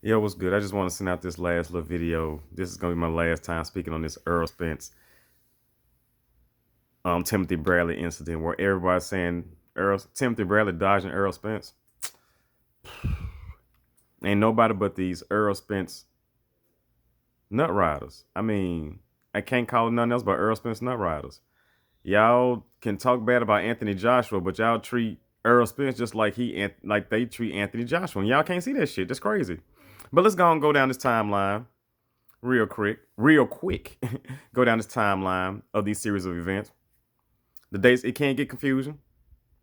Yo, what's good? I just want to send out this last little video. This is gonna be my last time speaking on this Earl Spence, Timothy Bradley incident, where everybody's saying Timothy Bradley dodging Earl Spence. Ain't nobody but these Earl Spence nut riders. I mean, I can't call it nothing else but Earl Spence nut riders. Y'all can talk bad about Anthony Joshua, but y'all treat Earl Spence just like they treat Anthony Joshua. And y'all can't see that shit. That's crazy. But let's go down this timeline real quick. Go down this timeline of these series of events. The dates, it can't get confusing.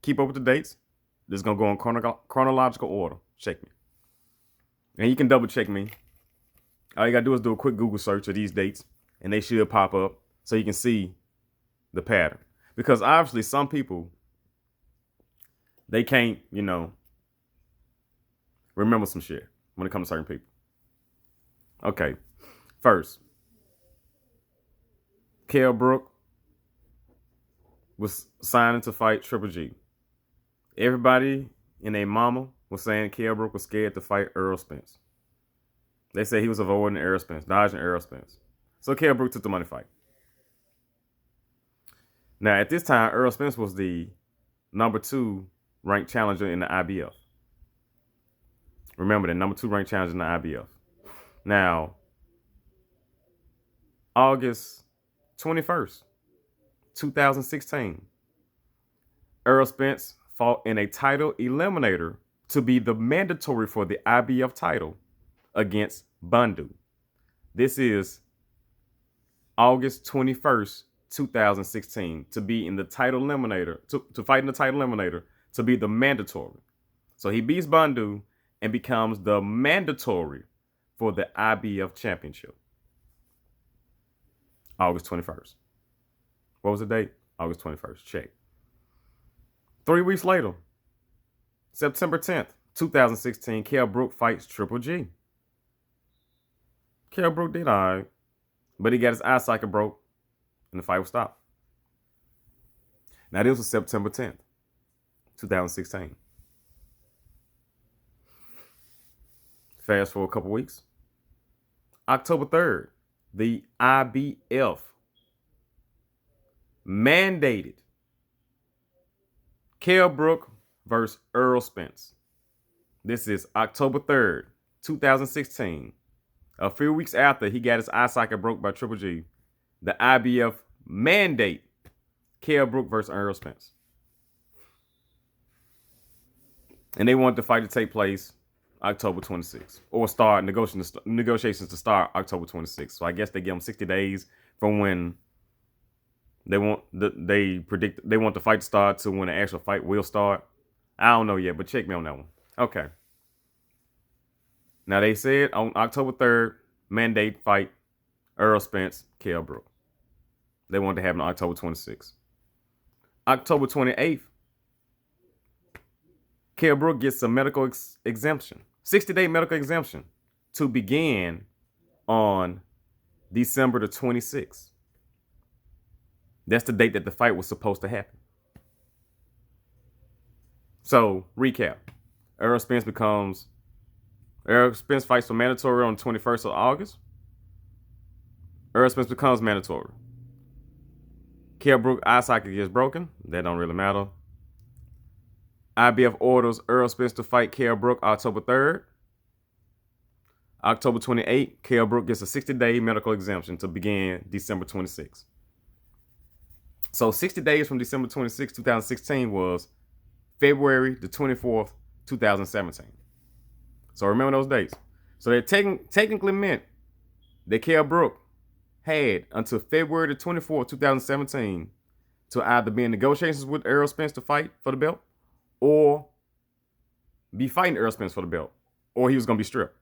Keep up with the dates. This is gonna go in chronological order. Check me, and you can double check me. All you gotta do is do a quick Google search of these dates, and they should pop up so you can see the pattern. Because obviously, some people they can't, remember some shit when it comes to certain people. Okay, first, Kell Brook was signing to fight Triple G. Everybody and their mama was saying Kell Brook was scared to fight Earl Spence. They said he was avoiding Earl Spence, dodging Earl Spence. So Kell Brook took the money fight. Now, at this time, Earl Spence was the number 2 ranked challenger in the IBF. Remember that, number 2 ranked challenger in the IBF. Now, August 21st, 2016, Earl Spence fought in a title eliminator to be the mandatory for the IBF title against Bundu. This is August 21st, 2016, to be in the title eliminator, to fight in the title eliminator, to be the mandatory. So he beats Bundu and becomes the mandatory for the IBF championship. August 21st. What was the date? August 21st. Check. 3 weeks later, September 10th, 2016, Kell Brook fights Triple G. Kell Brook did all right, but he got his eye socket broke and the fight was stopped. Now, this was September 10th, 2016. Fast forward a couple weeks. October 3rd, the IBF mandated Kell Brook versus Earl Spence. This is October 3rd, 2016. A few weeks after he got his eye socket broke by Triple G, the IBF mandate Kell Brook versus Earl Spence. And they wanted the fight to take place October 26th, or start negotiations to start October 26th. So I guess they give them 60 days from when they want the fight to start to when the actual fight will start. I don't know yet, but check me on that one. Okay. Now they said on October 3rd, mandate fight Earl Spence, Kell Brook. They wanted to have it on October 26th. October 28th, Kell Brook gets a medical exemption, 60-day medical exemption, to begin on December the 26th. That's the date that the fight was supposed to happen. So, recap. Earl Spence fights for mandatory on the 21st of August. Earl Spence becomes mandatory. Kell Brook eye socket gets broken. That don't really matter. IBF orders Earl Spence to fight Kell Brook October 3rd. October 28th, Kell Brook gets a 60-day medical exemption to begin December 26th. So 60 days from December 26, 2016 was February the 24th, 2017. So remember those dates. So that technically meant that Kell Brook had until February the 24th, 2017 to either be in negotiations with Earl Spence to fight for the belt or be fighting Earl Spence for the belt, or he was going to be stripped.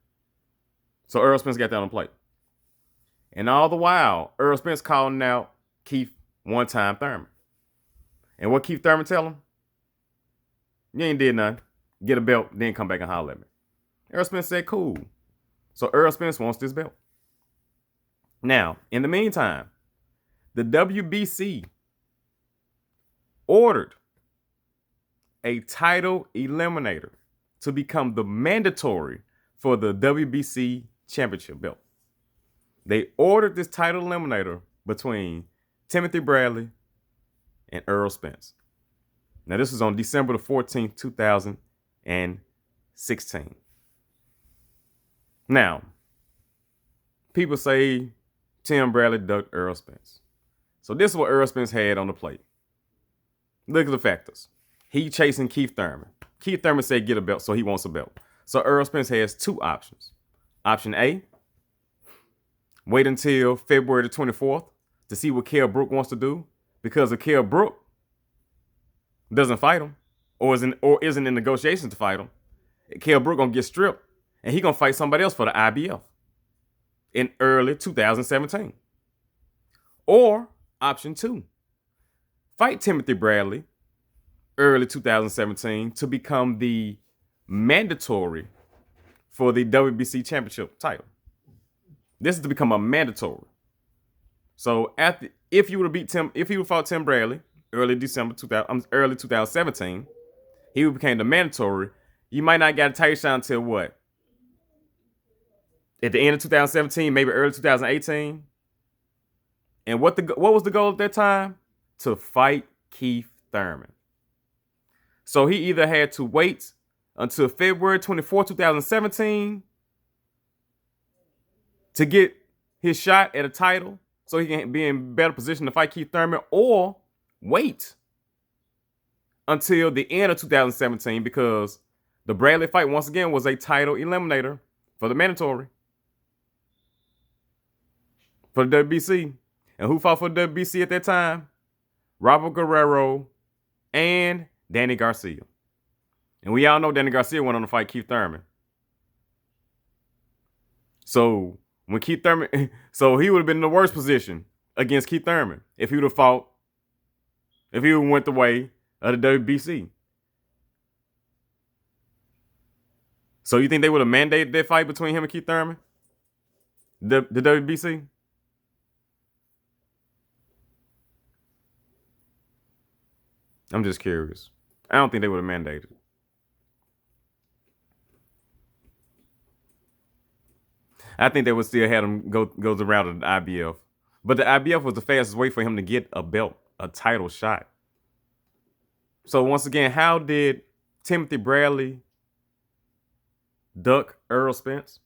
So Earl Spence got that on plate. And all the while, Earl Spence calling out Keith one-time Thurman. And what Keith Thurman tell him? You ain't did nothing. Get a belt, then come back and holler at me. Earl Spence said, cool. So Earl Spence wants this belt. Now, in the meantime, the WBC ordered a title eliminator to become the mandatory for the WBC championship belt. They ordered this title eliminator between Timothy Bradley and Earl Spence. Now, this was on December the 14th, 2016. Now, people say Tim Bradley ducked Earl Spence. So this is what Earl Spence had on the plate. Look at the factors. He chasing Keith Thurman. Keith Thurman said get a belt, so he wants a belt. So Earl Spence has two options. Option A, wait until February the 24th to see what Kell Brook wants to do. Because if Kell Brook doesn't fight him or isn't in negotiations to fight him, Kell Brook gonna get stripped and he gonna fight somebody else for the IBF in early 2017. Or option two, fight Timothy Bradley early 2017 to become the mandatory for the WBC championship title. This is to become a mandatory. So if you would have fought Tim Bradley early 2017, he became the mandatory. You might not get a title shot until what? At the end of 2017, maybe early 2018. And what was the goal at that time? To fight Keith Thurman. So he either had to wait until February 24, 2017 to get his shot at a title so he can be in better position to fight Keith Thurman, or wait until the end of 2017 because the Bradley fight, once again, was a title eliminator for the mandatory for the WBC. And who fought for the WBC at that time? Robert Guerrero and Danny Garcia. And we all know Danny Garcia went on to fight Keith Thurman. So when Keith Thurman, so he would have been in the worst position against Keith Thurman if he would have fought, if he went the way of the WBC. So you think they would have mandated that fight between him and Keith Thurman? The WBC? I'm just curious. I don't think they would have mandated it. I think they would still have him go the route of the IBF. But the IBF was the fastest way for him to get a belt, a title shot. So once again, how did Timothy Bradley duck Earl Spence?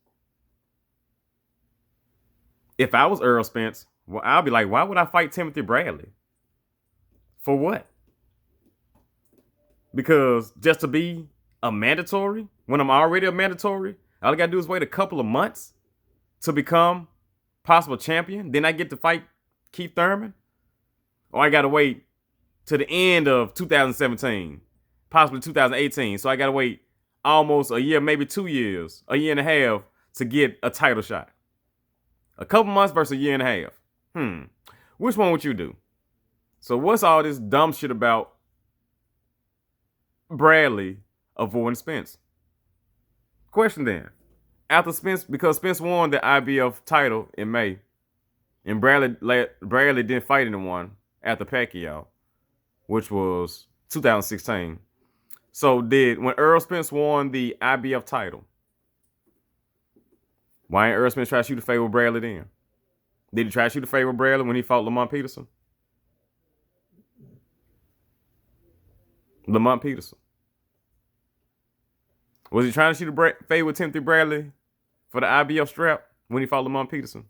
If I was Earl Spence, well, I'll be like, why would I fight Timothy Bradley? For what? Because just to be a mandatory, when I'm already a mandatory, all I gotta do is wait a couple of months to become possible champion. Then I get to fight Keith Thurman. Or I gotta wait to the end of 2017, possibly 2018. So I gotta wait almost a year, maybe 2 years, a year and a half to get a title shot. A couple months versus a year and a half. Which one would you do? So what's all this dumb shit about Bradley avoiding Spence? Question then. After Spence, because Spence won the IBF title in May, and Bradley didn't fight anyone after Pacquiao, which was 2016. So when Earl Spence won the IBF title, why ain't Earl Spence try to shoot a favor with Bradley then? Did he try to shoot a favor with Bradley when he fought Lamont Peterson? Lamont Peterson. Was he trying to shoot a favor with Timothy Bradley for the IBF strap when he fought Lamont Peterson?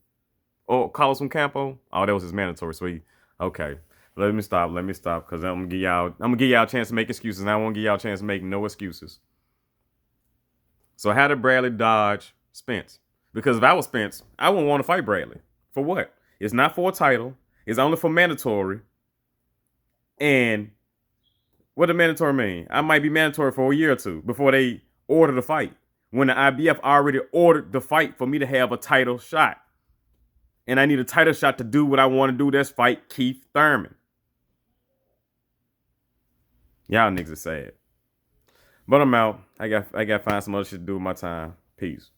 Or Carlos Campo? Oh, that was his mandatory. So okay. Let me stop because I'm gonna give y'all a chance to make excuses, and I won't give y'all a chance to make no excuses. So how did Bradley dodge Spence? Because if I was Spence, I wouldn't want to fight Bradley. For what? It's not for a title. It's only for mandatory. And what does mandatory mean? I might be mandatory for a year or two before they order the fight. When the IBF already ordered the fight for me to have a title shot. And I need a title shot to do what I want to do. That's fight Keith Thurman. Y'all niggas are sad. But I'm out. I got to find some other shit to do with my time. Peace.